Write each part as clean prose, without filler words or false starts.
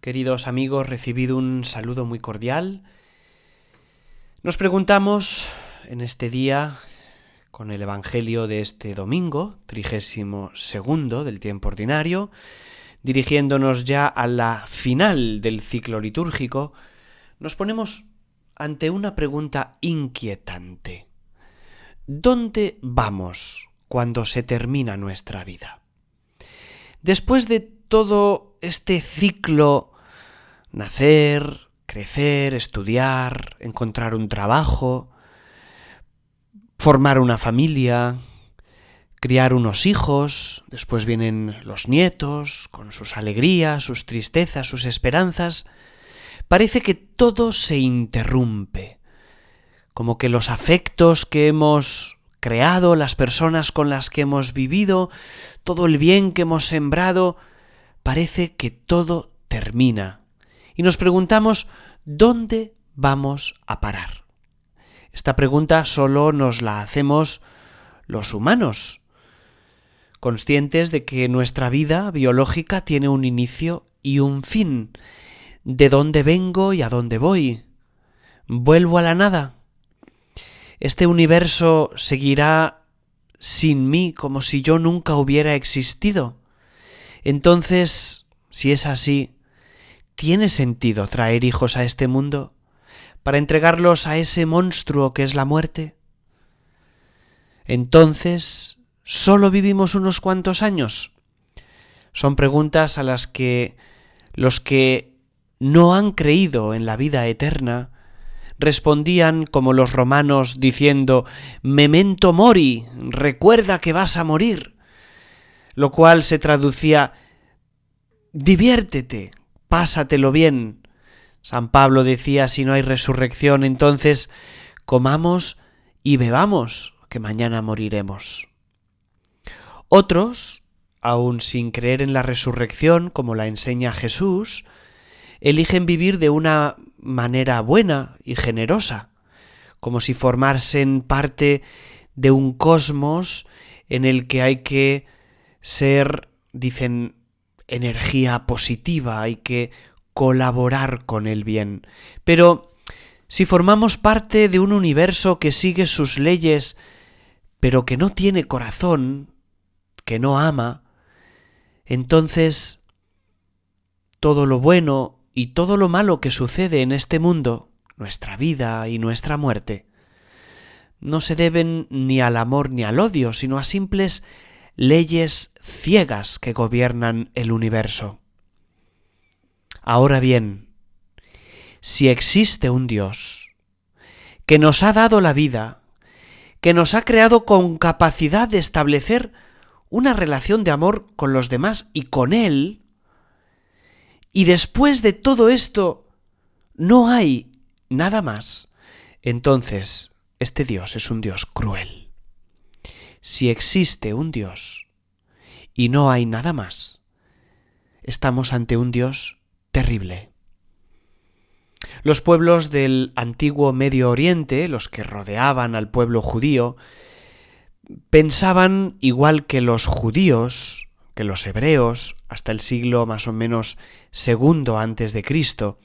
Queridos amigos, recibido un saludo muy cordial. Nos preguntamos en este día, con el Evangelio de este domingo, 32º del tiempo ordinario, dirigiéndonos ya a la final del ciclo litúrgico, nos ponemos ante una pregunta inquietante. ¿Dónde vamos cuando se termina nuestra vida? Después de todo este ciclo, nacer, crecer, estudiar, encontrar un trabajo, formar una familia, criar unos hijos, después vienen los nietos, con sus alegrías, sus tristezas, sus esperanzas, parece que todo se interrumpe, como que los afectos que hemos creado, las personas con las que hemos vivido, todo el bien que hemos sembrado, parece que todo termina. Y nos preguntamos, ¿dónde vamos a parar? Esta pregunta solo nos la hacemos los humanos, conscientes de que nuestra vida biológica tiene un inicio y un fin. ¿De dónde vengo y a dónde voy? ¿Vuelvo a la nada? ¿Este universo seguirá sin mí como si yo nunca hubiera existido? Entonces, si es así, ¿tiene sentido traer hijos a este mundo para entregarlos a ese monstruo que es la muerte? Entonces, ¿solo vivimos unos cuantos años? Son preguntas a las que los que no han creído en la vida eterna respondían como los romanos diciendo «Memento mori», recuerda que vas a morir, lo cual se traducía «diviértete, pásatelo bien». San Pablo decía, si no hay resurrección, entonces comamos y bebamos, que mañana moriremos. Otros, aun sin creer en la resurrección, como la enseña Jesús, eligen vivir de una manera buena y generosa, como si formasen parte de un cosmos en el que hay que ser, dicen, energía positiva, hay que colaborar con el bien. Pero si formamos parte de un universo que sigue sus leyes, pero que no tiene corazón, que no ama, entonces todo lo bueno y todo lo malo que sucede en este mundo, nuestra vida y nuestra muerte, no se deben ni al amor ni al odio, sino a simples leyes ciegas que gobiernan el universo. Ahora bien, si existe un Dios que nos ha dado la vida, que nos ha creado con capacidad de establecer una relación de amor con los demás y con Él, y después de todo esto no hay nada más, entonces este Dios es un Dios cruel. Si existe un Dios y no hay nada más, estamos ante un Dios terrible. Los pueblos del antiguo Medio Oriente, los que rodeaban al pueblo judío, pensaban igual que los judíos, que los hebreos, hasta el siglo más o menos segundo antes de Cristo,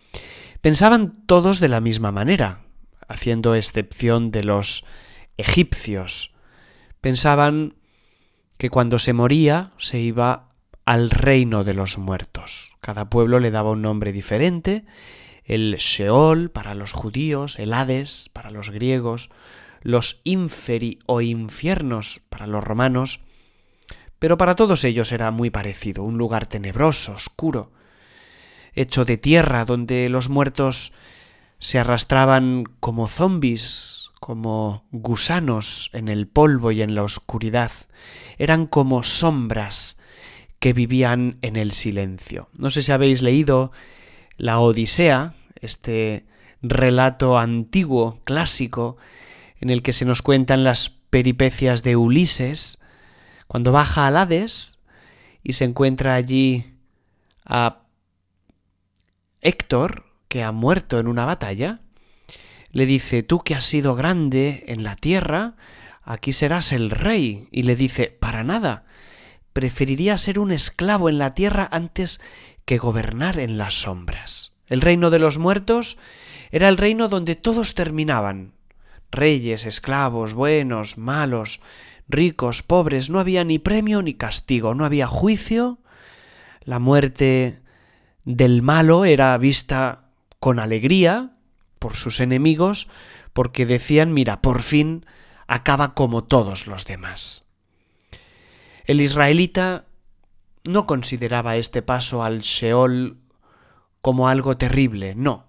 pensaban todos de la misma manera, haciendo excepción de los egipcios. Pensaban que cuando se moría se iba al reino de los muertos. Cada pueblo le daba un nombre diferente, el Sheol para los judíos, el Hades para los griegos, los inferi o infiernos para los romanos, pero para todos ellos era muy parecido, un lugar tenebroso, oscuro, hecho de tierra, donde los muertos se arrastraban como zombis, como gusanos en el polvo y en la oscuridad. Eran como sombras que vivían en el silencio. No sé si habéis leído la Odisea, este relato antiguo, clásico, en el que se nos cuentan las peripecias de Ulises, cuando baja al Hades y se encuentra allí a Héctor, que ha muerto en una batalla, le dice, tú que has sido grande en la tierra, aquí serás el rey. Y le dice, para nada, preferiría ser un esclavo en la tierra antes que gobernar en las sombras. El reino de los muertos era el reino donde todos terminaban. Reyes, esclavos, buenos, malos, ricos, pobres, no había ni premio ni castigo, no había juicio. La muerte del malo era vista con alegría por sus enemigos, porque decían, mira, por fin acaba como todos los demás. El israelita no consideraba este paso al Sheol como algo terrible, no.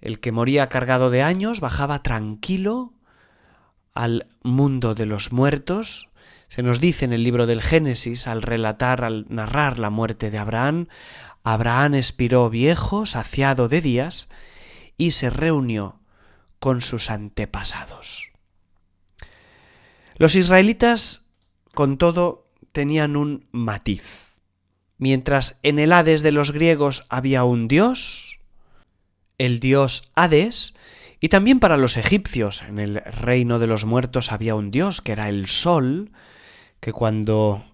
El que moría cargado de años bajaba tranquilo al mundo de los muertos. Se nos dice en el libro del Génesis, al narrar la muerte de Abraham, Abraham expiró viejo, saciado de días, y se reunió con sus antepasados. Los israelitas, con todo, tenían un matiz. Mientras en el Hades de los griegos había un dios, el dios Hades, y también para los egipcios en el reino de los muertos había un dios que era el sol, que cuando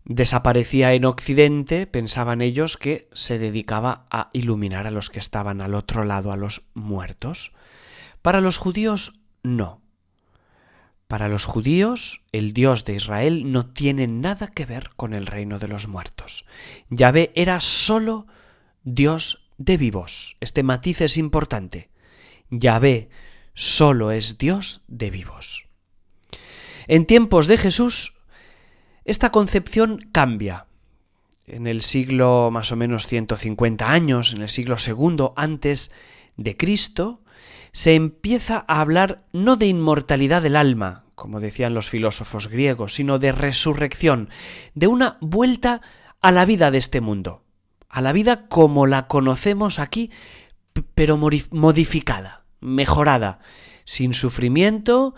desaparecía en Occidente pensaban ellos que se dedicaba a iluminar a los que estaban al otro lado, a los muertos. Para los judíos, no. Para los judíos, el Dios de Israel no tiene nada que ver con el reino de los muertos. Yahvé era solo Dios de vivos. Este matiz es importante. Yahvé solo es Dios de vivos. En tiempos de Jesús, esta concepción cambia. En el siglo más o menos 150 años, en el siglo II antes de Cristo, se empieza a hablar no de inmortalidad del alma, como decían los filósofos griegos, sino de resurrección, de una vuelta a la vida de este mundo, a la vida como la conocemos aquí, pero modificada, mejorada, sin sufrimiento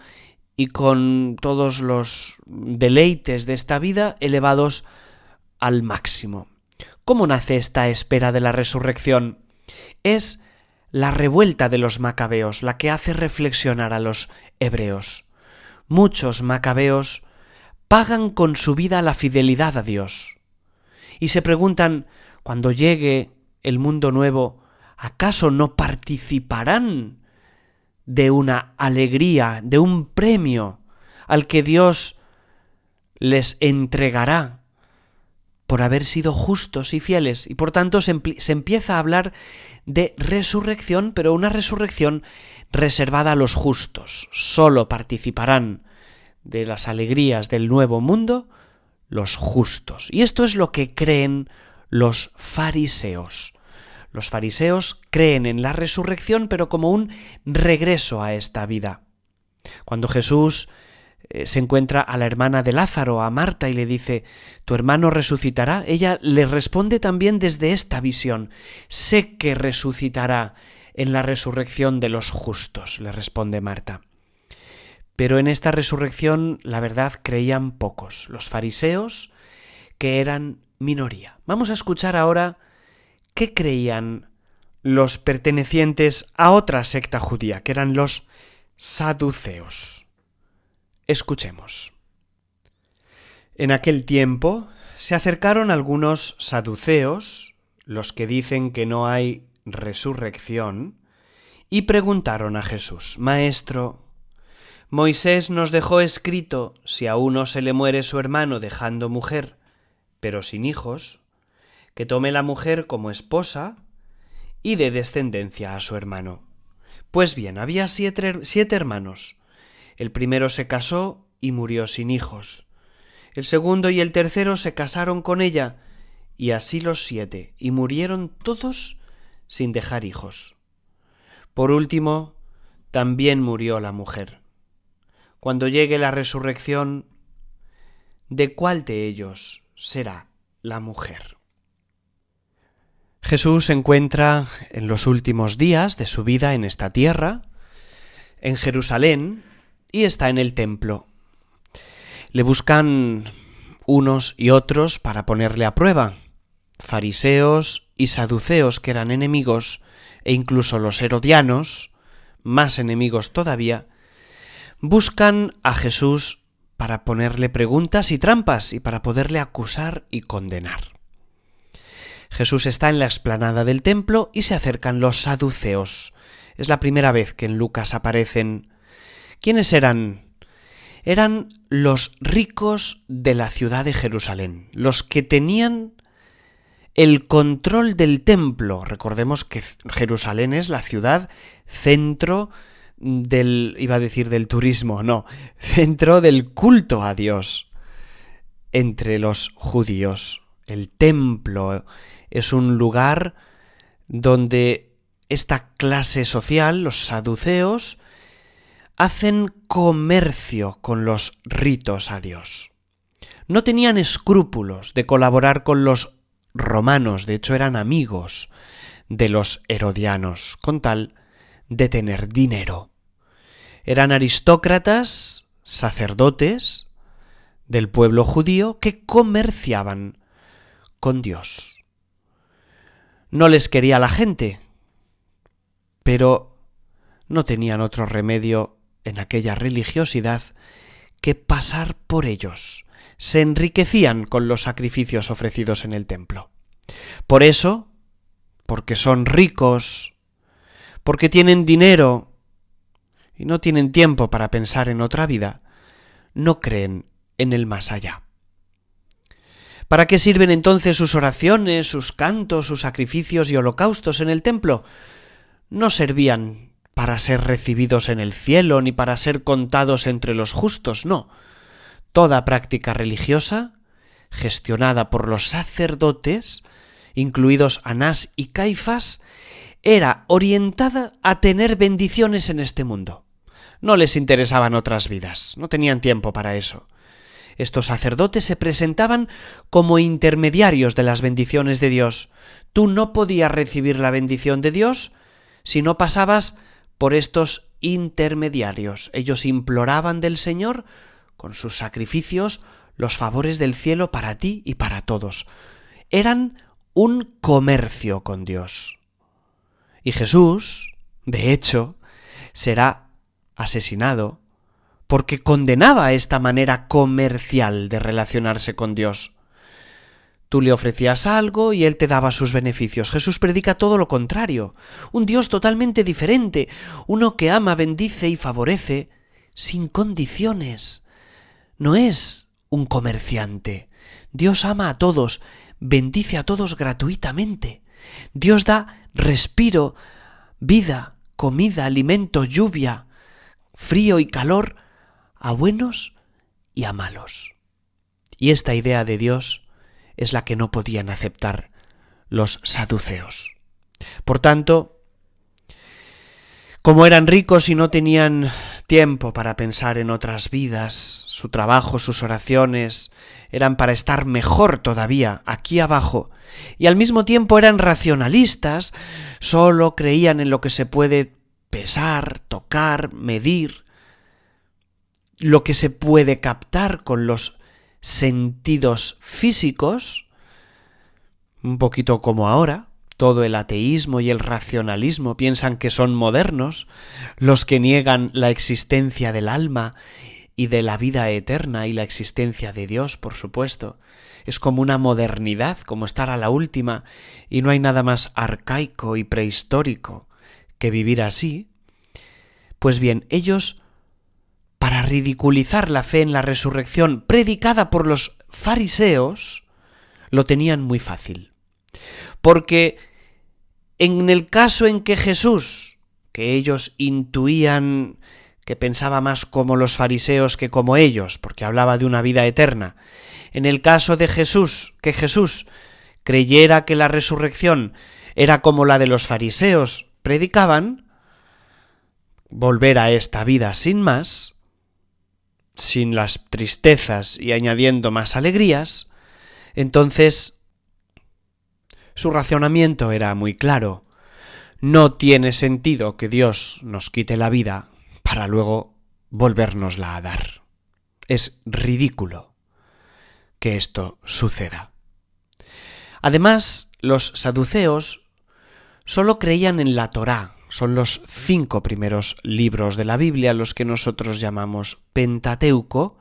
y con todos los deleites de esta vida elevados al máximo. ¿Cómo nace esta espera de la resurrección? Es la revuelta de los macabeos la que hace reflexionar a los hebreos. Muchos macabeos pagan con su vida la fidelidad a Dios y se preguntan, cuando llegue el mundo nuevo, ¿acaso no participarán de una alegría, de un premio al que Dios les entregará por haber sido justos y fieles? Y por tanto se empieza a hablar de resurrección, pero una resurrección reservada a los justos. Solo participarán de las alegrías del nuevo mundo los justos. Y esto es lo que creen los fariseos. Los fariseos creen en la resurrección, pero como un regreso a esta vida. Cuando Jesús se encuentra a la hermana de Lázaro, a Marta, y le dice, ¿tu hermano resucitará? Ella le responde también desde esta visión. Sé que resucitará en la resurrección de los justos, le responde Marta. Pero en esta resurrección, la verdad, creían pocos, los fariseos, que eran minoría. Vamos a escuchar ahora qué creían los pertenecientes a otra secta judía, que eran los saduceos. Escuchemos. En aquel tiempo se acercaron algunos saduceos, los que dicen que no hay resurrección, y preguntaron a Jesús, Maestro, Moisés nos dejó escrito, si a uno se le muere su hermano dejando mujer, pero sin hijos, que tome la mujer como esposa y dé descendencia a su hermano. Pues bien, había siete hermanos. El primero se casó y murió sin hijos. El segundo y el tercero se casaron con ella, y así los 7, y murieron todos sin dejar hijos. Por último, también murió la mujer. Cuando llegue la resurrección, ¿de cuál de ellos será la mujer? Jesús se encuentra en los últimos días de su vida en esta tierra, en Jerusalén, y está en el templo. Le buscan unos y otros para ponerle a prueba, fariseos y saduceos que eran enemigos, e incluso los herodianos, más enemigos todavía, buscan a Jesús para ponerle preguntas y trampas y para poderle acusar y condenar. Jesús está en la explanada del templo y se acercan los saduceos. Es la primera vez que en Lucas aparecen. ¿Quiénes eran? Eran los ricos de la ciudad de Jerusalén, los que tenían el control del templo. Recordemos que Jerusalén es la ciudad centro del turismo, no, centro del culto a Dios entre los judíos. El templo es un lugar donde esta clase social, los saduceos, hacen comercio con los ritos a Dios. No tenían escrúpulos de colaborar con los romanos, de hecho eran amigos de los herodianos, con tal de tener dinero. Eran aristócratas, sacerdotes del pueblo judío que comerciaban con Dios. No les quería la gente, pero no tenían otro remedio en aquella religiosidad que pasar por ellos. Se enriquecían con los sacrificios ofrecidos en el templo. Por eso, porque son ricos, porque tienen dinero y no tienen tiempo para pensar en otra vida, no creen en el más allá. ¿Para qué sirven entonces sus oraciones, sus cantos, sus sacrificios y holocaustos en el templo? No servían para ser recibidos en el cielo ni para ser contados entre los justos, no. Toda práctica religiosa, gestionada por los sacerdotes, incluidos Anás y Caifás, era orientada a tener bendiciones en este mundo. No les interesaban otras vidas, no tenían tiempo para eso. Estos sacerdotes se presentaban como intermediarios de las bendiciones de Dios. Tú no podías recibir la bendición de Dios si no pasabas por estos intermediarios. Ellos imploraban del Señor, con sus sacrificios, los favores del cielo para ti y para todos. Eran un comercio con Dios. Y Jesús, de hecho, será asesinado porque condenaba esta manera comercial de relacionarse con Dios. Tú le ofrecías algo y Él te daba sus beneficios. Jesús predica todo lo contrario, un Dios totalmente diferente, uno que ama, bendice y favorece sin condiciones. No es un comerciante. Dios ama a todos, bendice a todos gratuitamente. Dios da respiro, vida, comida, alimento, lluvia, frío y calor a buenos y a malos. Y esta idea de Dios es la que no podían aceptar los saduceos. Por tanto, como eran ricos y no tenían tiempo para pensar en otras vidas, su trabajo, sus oraciones, eran para estar mejor todavía aquí abajo, y al mismo tiempo eran racionalistas, solo creían en lo que se puede pesar, tocar, medir, lo que se puede captar con los sentidos físicos, un poquito como ahora. Todo el ateísmo y el racionalismo piensan que son modernos, los que niegan la existencia del alma y de la vida eterna y la existencia de Dios, por supuesto. Es como una modernidad, como estar a la última, y no hay nada más arcaico y prehistórico que vivir así. Pues bien, ellos, para ridiculizar la fe en la resurrección predicada por los fariseos, lo tenían muy fácil. Porque en el caso en que Jesús, que ellos intuían que pensaba más como los fariseos que como ellos, porque hablaba de una vida eterna, en el caso de Jesús, que Jesús creyera que la resurrección era como la de los fariseos predicaban, volver a esta vida sin más, sin las tristezas y añadiendo más alegrías, entonces su racionamiento era muy claro. No tiene sentido que Dios nos quite la vida para luego volvérnosla a dar. Es ridículo que esto suceda. Además, los saduceos solo creían en la Torá. Son los 5 primeros libros de la Biblia, los que nosotros llamamos Pentateuco.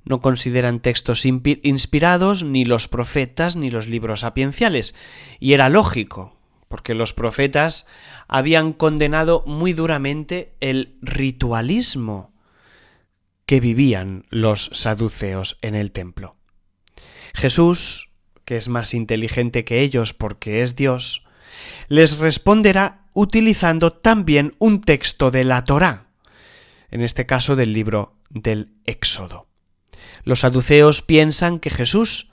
no consideran textos inspirados ni los profetas ni los libros sapienciales. Y era lógico, porque los profetas habían condenado muy duramente el ritualismo que vivían los saduceos en el templo. Jesús, que es más inteligente que ellos porque es Dios, les responderá utilizando también un texto de la Torá, en este caso del libro del Éxodo. Los saduceos piensan que Jesús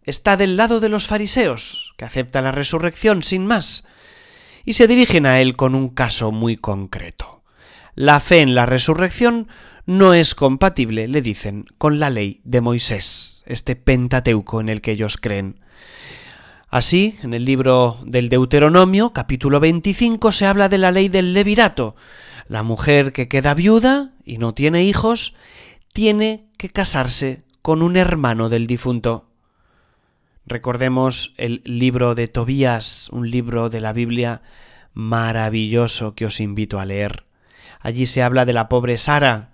está del lado de los fariseos, que acepta la resurrección sin más, y se dirigen a él con un caso muy concreto. La fe en la resurrección no es compatible, le dicen, con la ley de Moisés, este Pentateuco en el que ellos creen. Así, en el libro del Deuteronomio, capítulo 25, se habla de la ley del levirato. La mujer que queda viuda y no tiene hijos tiene que casarse con un hermano del difunto. Recordemos el libro de Tobías, un libro de la Biblia maravilloso que os invito a leer. Allí se habla de la pobre Sara,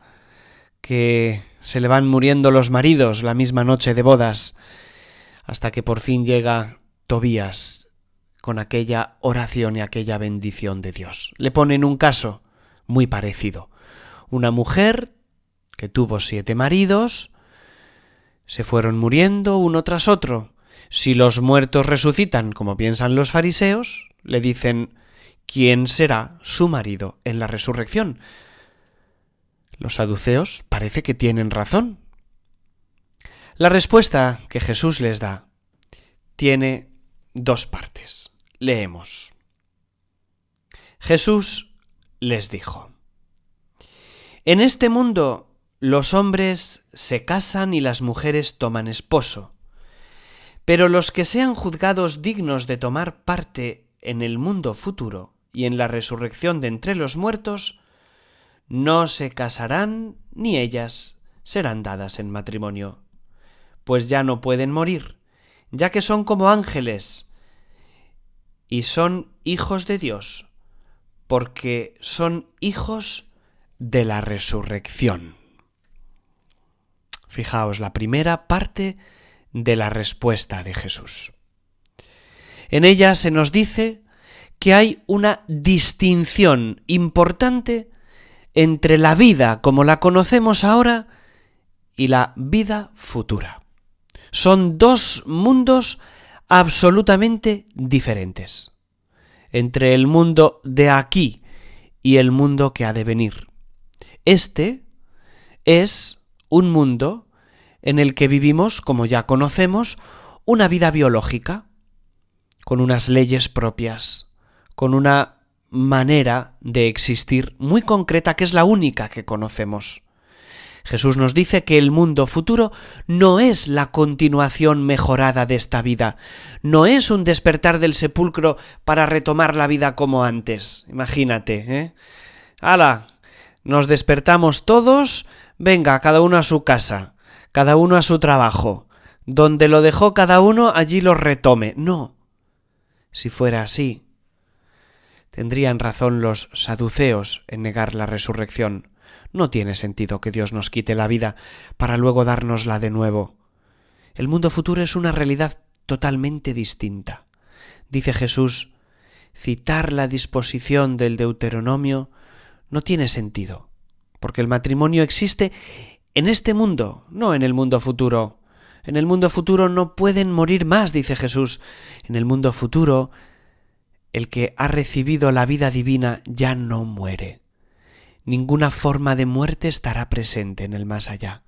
que se le van muriendo los maridos la misma noche de bodas, hasta que por fin llega Tobías con aquella oración y aquella bendición de Dios. Le ponen un caso muy parecido. Una mujer que tuvo 7 maridos, se fueron muriendo uno tras otro. Si los muertos resucitan, como piensan los fariseos, le dicen, ¿quién será su marido en la resurrección? Los saduceos parece que tienen razón. La respuesta que Jesús les da tiene 2 partes. Leemos. Jesús les dijo: en este mundo los hombres se casan y las mujeres toman esposo, pero los que sean juzgados dignos de tomar parte en el mundo futuro y en la resurrección de entre los muertos, no se casarán ni ellas serán dadas en matrimonio, pues ya no pueden morir, ya que son como ángeles y son hijos de Dios, porque son hijos de la resurrección. Fijaos, la primera parte de la respuesta de Jesús. En ella se nos dice que hay una distinción importante entre la vida como la conocemos ahora y la vida futura. Son 2 mundos absolutamente diferentes, entre el mundo de aquí y el mundo que ha de venir. Este es un mundo en el que vivimos, como ya conocemos, una vida biológica, con unas leyes propias, con una manera de existir muy concreta que es la única que conocemos. Jesús nos dice que el mundo futuro no es la continuación mejorada de esta vida, no es un despertar del sepulcro para retomar la vida como antes. Imagínate, ¡Hala! Nos despertamos todos, venga, cada uno a su casa, cada uno a su trabajo, donde lo dejó cada uno, allí lo retome. No, si fuera así, tendrían razón los saduceos en negar la resurrección. No tiene sentido que Dios nos quite la vida para luego dárnosla de nuevo. El mundo futuro es una realidad totalmente distinta. Dice Jesús, citar la disposición del Deuteronomio no tiene sentido, porque el matrimonio existe en este mundo, no en el mundo futuro. En el mundo futuro no pueden morir más, dice Jesús. En el mundo futuro, el que ha recibido la vida divina ya no muere. Ninguna forma de muerte estará presente en el más allá.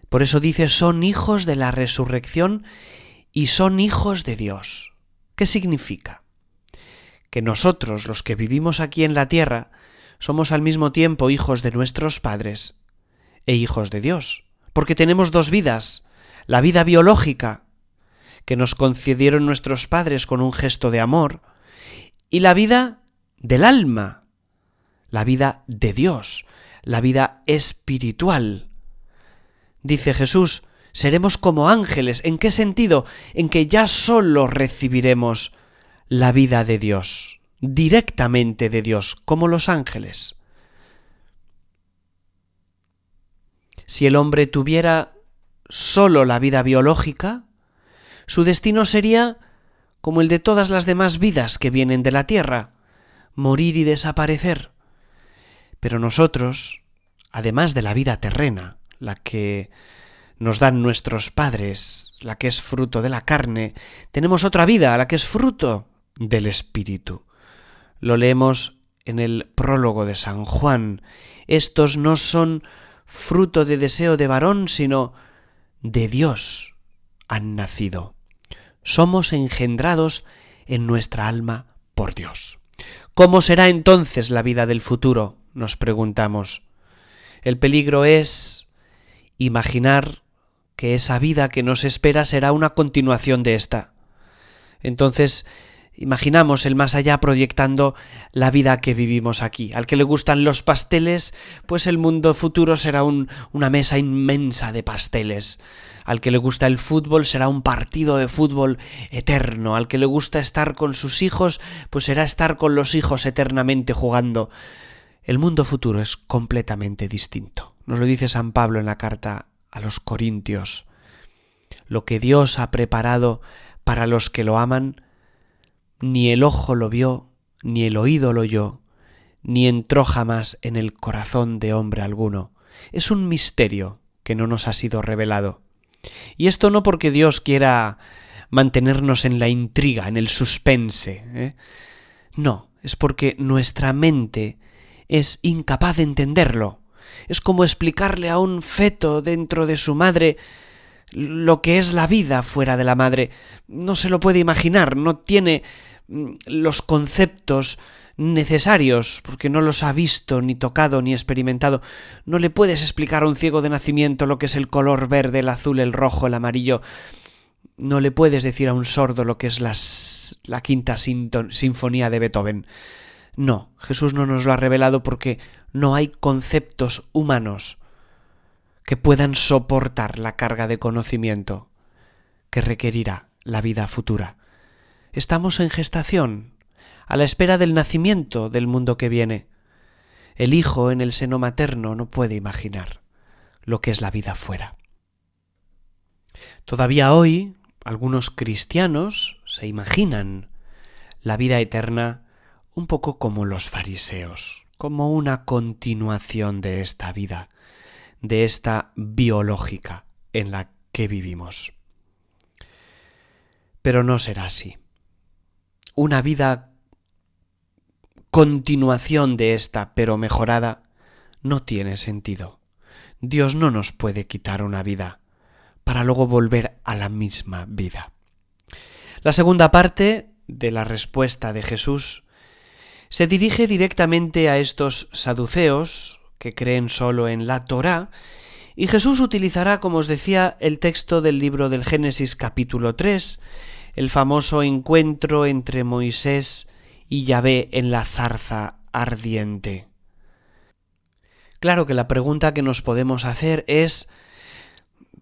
Por eso dice, son hijos de la resurrección y son hijos de Dios. ¿Qué significa? Que nosotros, los que vivimos aquí en la tierra, somos al mismo tiempo hijos de nuestros padres e hijos de Dios, porque tenemos 2 vidas, la vida biológica, que nos concedieron nuestros padres con un gesto de amor, y la vida del alma, la vida de Dios, la vida espiritual. Dice Jesús, seremos como ángeles. ¿En qué sentido? En que ya solo recibiremos la vida de Dios, directamente de Dios, como los ángeles. Si el hombre tuviera solo la vida biológica, su destino sería como el de todas las demás vidas que vienen de la tierra, morir y desaparecer. Pero nosotros, además de la vida terrena, la que nos dan nuestros padres, la que es fruto de la carne, tenemos otra vida, la que es fruto del Espíritu. Lo leemos en el prólogo de San Juan. Estos no son fruto de deseo de varón, sino de Dios han nacido. Somos engendrados en nuestra alma por Dios. ¿Cómo será entonces la vida del futuro?, nos preguntamos. El peligro es imaginar que esa vida que nos espera será una continuación de esta. Entonces, imaginamos el más allá proyectando la vida que vivimos aquí. Al que le gustan los pasteles, pues el mundo futuro será una mesa inmensa de pasteles. Al que le gusta el fútbol será un partido de fútbol eterno. Al que le gusta estar con sus hijos, pues será estar con los hijos eternamente jugando. El mundo futuro es completamente distinto. Nos lo dice San Pablo en la carta a los Corintios. Lo que Dios ha preparado para los que lo aman, ni el ojo lo vio, ni el oído lo oyó, ni entró jamás en el corazón de hombre alguno. Es un misterio que no nos ha sido revelado. Y esto no porque Dios quiera mantenernos en la intriga, en el suspense, No, es porque nuestra mente es incapaz de entenderlo. Es como explicarle a un feto dentro de su madre lo que es la vida fuera de la madre. No se lo puede imaginar, no tiene los conceptos necesarios, porque no los ha visto, ni tocado, ni experimentado. No le puedes explicar a un ciego de nacimiento lo que es el color verde, el azul, el rojo, el amarillo. No le puedes decir a un sordo lo que es la quinta sinfonía de Beethoven. No, Jesús no nos lo ha revelado porque no hay conceptos humanos que puedan soportar la carga de conocimiento que requerirá la vida futura. Estamos en gestación, a la espera del nacimiento del mundo que viene. El hijo en el seno materno no puede imaginar lo que es la vida fuera. Todavía hoy, algunos cristianos se imaginan la vida eterna un poco como los fariseos, como una continuación de esta vida, de esta biológica en la que vivimos. Pero no será así. Una vida continuación de esta, pero mejorada, no tiene sentido. Dios no nos puede quitar una vida para luego volver a la misma vida. La segunda parte de la respuesta de Jesús se dirige directamente a estos saduceos que creen solo en la Torá, y Jesús utilizará, como os decía, el texto del libro del Génesis capítulo 3, el famoso encuentro entre Moisés y Yahvé en la zarza ardiente. Claro que la pregunta que nos podemos hacer es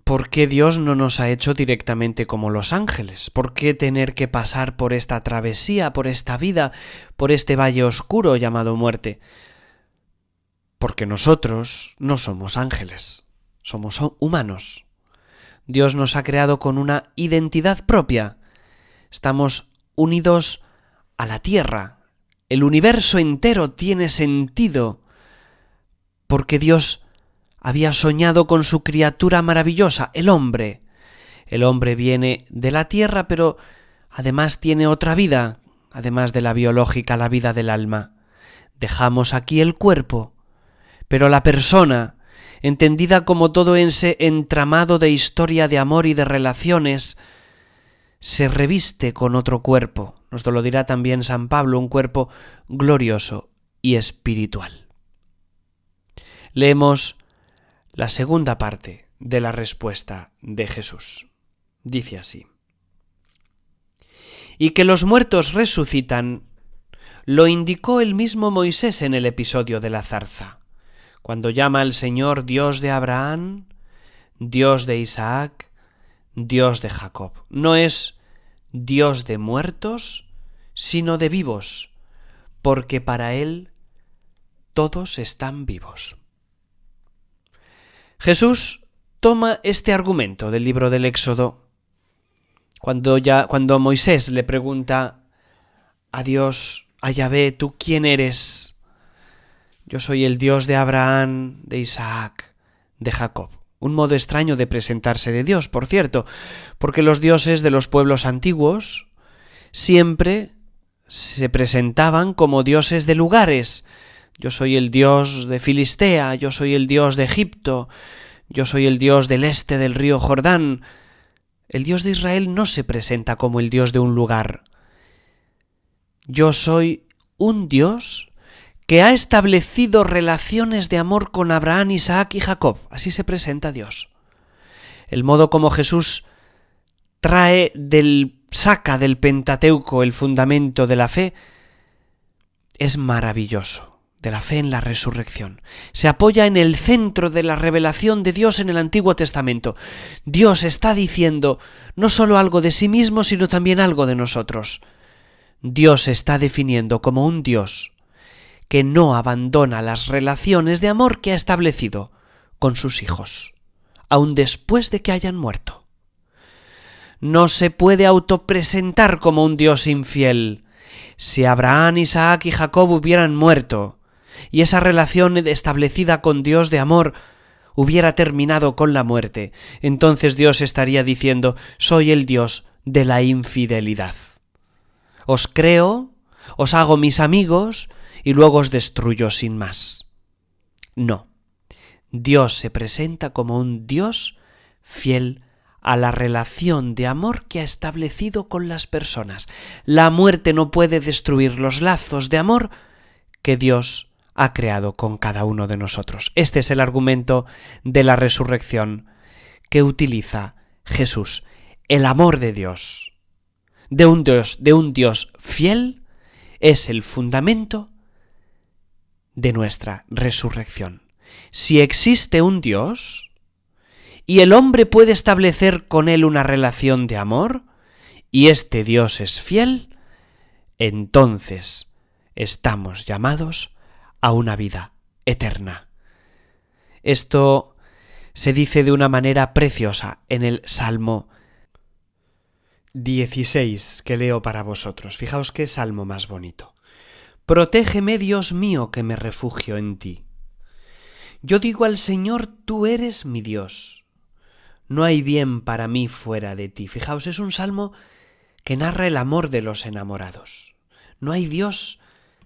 ¿por qué Dios no nos ha hecho directamente como los ángeles? ¿Por qué tener que pasar por esta travesía, por esta vida, por este valle oscuro llamado muerte? Porque nosotros no somos ángeles, somos humanos. Dios nos ha creado con una identidad propia. Estamos unidos a la tierra. El universo entero tiene sentido porque Dios había soñado con su criatura maravillosa, el hombre. El hombre viene de la tierra, pero además tiene otra vida, además de la biológica, la vida del alma. Dejamos aquí el cuerpo, pero la persona, entendida como todo ese entramado de historia de amor y de relaciones, se reviste con otro cuerpo. Nos lo dirá también San Pablo, un cuerpo glorioso y espiritual. Leemos la segunda parte de la respuesta de Jesús. Dice así: y que los muertos resucitan, lo indicó el mismo Moisés en el episodio de la zarza, cuando llama al Señor Dios de Abraham, Dios de Isaac, Dios de Jacob. No es Dios de muertos, sino de vivos, porque para Él todos están vivos. Jesús toma este argumento del libro del Éxodo. Cuando Moisés le pregunta a Dios, a Yahvé, ¿tú quién eres? Yo soy el Dios de Abraham, de Isaac, de Jacob. Un modo extraño de presentarse de Dios, por cierto, porque los dioses de los pueblos antiguos siempre se presentaban como dioses de lugares. Yo soy el Dios de Filistea, yo soy el Dios de Egipto, yo soy el Dios del este del río Jordán. El Dios de Israel no se presenta como el Dios de un lugar. Yo soy un Dios que ha establecido relaciones de amor con Abraham, Isaac y Jacob. Así se presenta Dios. El modo como Jesús saca del Pentateuco el fundamento de la fe es maravilloso, de la fe en la resurrección. Se apoya en el centro de la revelación de Dios en el Antiguo Testamento. Dios está diciendo no solo algo de sí mismo, sino también algo de nosotros. Dios se está definiendo como un Dios que no abandona las relaciones de amor que ha establecido con sus hijos, aun después de que hayan muerto. No se puede autopresentar como un Dios infiel. Si Abraham, Isaac y Jacob hubieran muerto, y esa relación establecida con Dios de amor hubiera terminado con la muerte, entonces Dios estaría diciendo, soy el Dios de la infidelidad. Os creo, os hago mis amigos, y luego os destruyo sin más. No. Dios se presenta como un Dios fiel a la relación de amor que ha establecido con las personas. La muerte no puede destruir los lazos de amor que Dios ha creado con cada uno de nosotros. Este es el argumento de la resurrección que utiliza Jesús. El amor de Dios, de un Dios fiel, es el fundamento de nuestra resurrección. Si existe un Dios y el hombre puede establecer con él una relación de amor y este Dios es fiel, entonces estamos llamados a una vida eterna. Esto se dice de una manera preciosa en el Salmo 16 que leo para vosotros. Fijaos qué salmo más bonito. Protégeme, Dios mío, que me refugio en ti. Yo digo al Señor, tú eres mi Dios. No hay bien para mí fuera de ti. Fijaos, es un salmo que narra el amor de los enamorados. No hay Dios,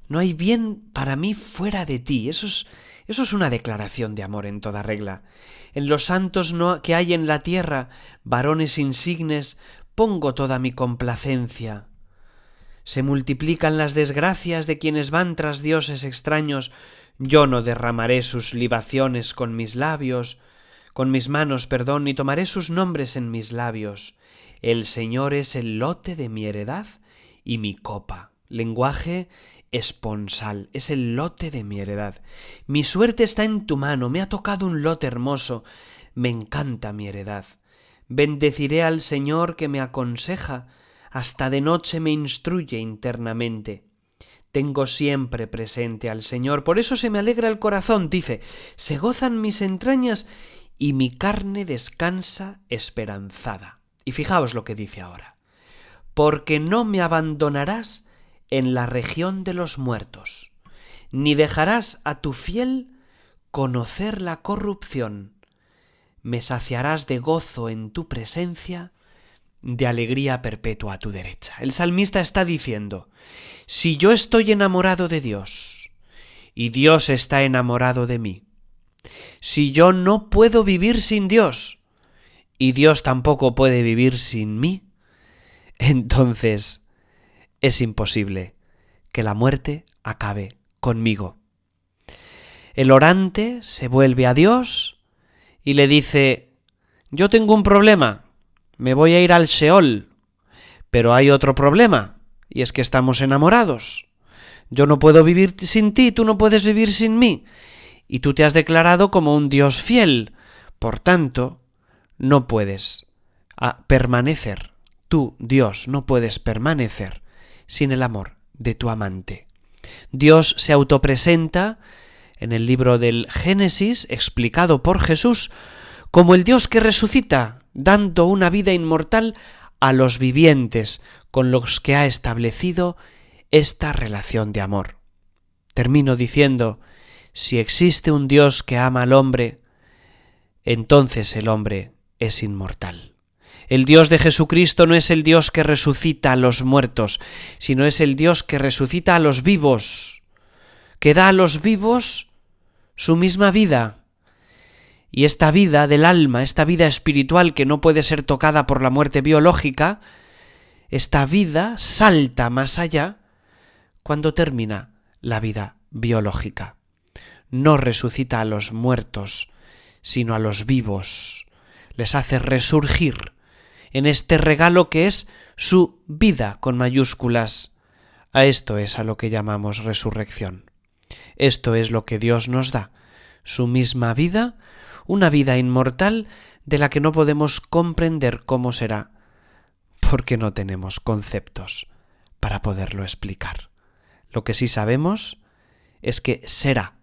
no hay bien para mí fuera de ti. Eso es una declaración de amor en toda regla. En los santos que hay en la tierra, varones insignes, pongo toda mi complacencia. Se multiplican las desgracias de quienes van tras dioses extraños. Yo no derramaré sus libaciones con mis manos, ni tomaré sus nombres en mis labios. El Señor es el lote de mi heredad y mi copa. Lenguaje esponsal, es el lote de mi heredad. Mi suerte está en tu mano, me ha tocado un lote hermoso. Me encanta mi heredad. Bendeciré al Señor que me aconseja, hasta de noche me instruye internamente. Tengo siempre presente al Señor, por eso se me alegra el corazón, dice, se gozan mis entrañas y mi carne descansa esperanzada. Y fijaos lo que dice ahora. Porque no me abandonarás en la región de los muertos, ni dejarás a tu fiel conocer la corrupción. Me saciarás de gozo en tu presencia, de alegría perpetua a tu derecha. El salmista está diciendo, si yo estoy enamorado de Dios y Dios está enamorado de mí, si yo no puedo vivir sin Dios y Dios tampoco puede vivir sin mí, entonces es imposible que la muerte acabe conmigo. El orante se vuelve a Dios y le dice, yo tengo un problema, me voy a ir al Sheol, pero hay otro problema, y es que estamos enamorados. Yo no puedo vivir sin ti, tú no puedes vivir sin mí, y tú te has declarado como un Dios fiel, por tanto, no puedes permanecer, tú, Dios, no puedes permanecer sin el amor de tu amante. Dios se autopresenta en el libro del Génesis, explicado por Jesús, como el Dios que resucita, dando una vida inmortal a los vivientes con los que ha establecido esta relación de amor. Termino diciendo, si existe un Dios que ama al hombre, entonces el hombre es inmortal. El Dios de Jesucristo no es el Dios que resucita a los muertos, sino es el Dios que resucita a los vivos, que da a los vivos su misma vida. Y esta vida del alma, esta vida espiritual que no puede ser tocada por la muerte biológica, esta vida salta más allá cuando termina la vida biológica. No resucita a los muertos, sino a los vivos. Les hace resurgir en este regalo que es su vida con mayúsculas. A esto es a lo que llamamos resurrección. Esto es lo que Dios nos da, su misma vida, una vida inmortal de la que no podemos comprender cómo será, porque no tenemos conceptos para poderlo explicar. Lo que sí sabemos es que será,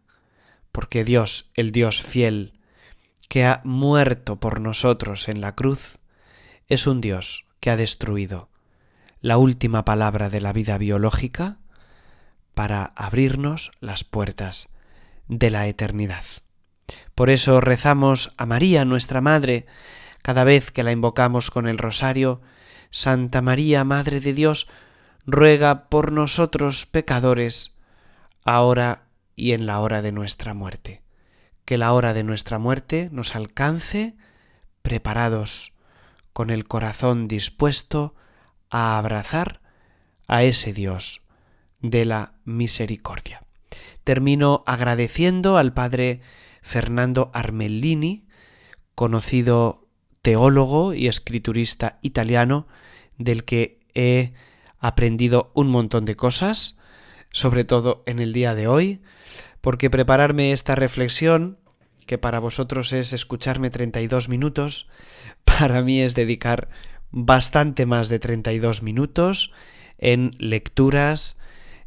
porque Dios, el Dios fiel, que ha muerto por nosotros en la cruz, es un Dios que ha destruido la última palabra de la vida biológica para abrirnos las puertas de la eternidad. Por eso rezamos a María, nuestra Madre, cada vez que la invocamos con el rosario: Santa María, Madre de Dios, ruega por nosotros pecadores, ahora y en la hora de nuestra muerte. Que la hora de nuestra muerte nos alcance preparados, con el corazón dispuesto a abrazar a ese Dios de la misericordia. Termino agradeciendo al padre Fernando Armellini, conocido teólogo y escriturista italiano, del que he aprendido un montón de cosas, sobre todo en el día de hoy, porque prepararme esta reflexión, que para vosotros es escucharme 32 minutos, para mí es dedicar bastante más de 32 minutos en lecturas,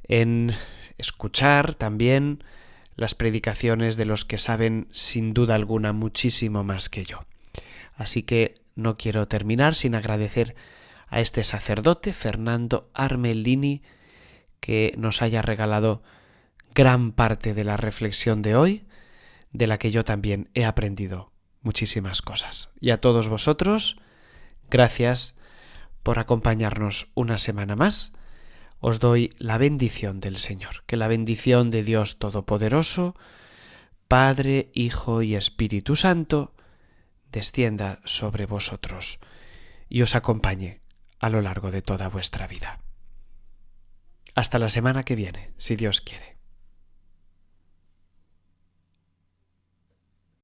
en escuchar también las predicaciones de los que saben sin duda alguna muchísimo más que yo. Así que no quiero terminar sin agradecer a este sacerdote, Fernando Armellini, que nos haya regalado gran parte de la reflexión de hoy, de la que yo también he aprendido muchísimas cosas. Y a todos vosotros, gracias por acompañarnos una semana más. Os doy la bendición del Señor. Que la bendición de Dios Todopoderoso, Padre, Hijo y Espíritu Santo, descienda sobre vosotros y os acompañe a lo largo de toda vuestra vida. Hasta la semana que viene, si Dios quiere.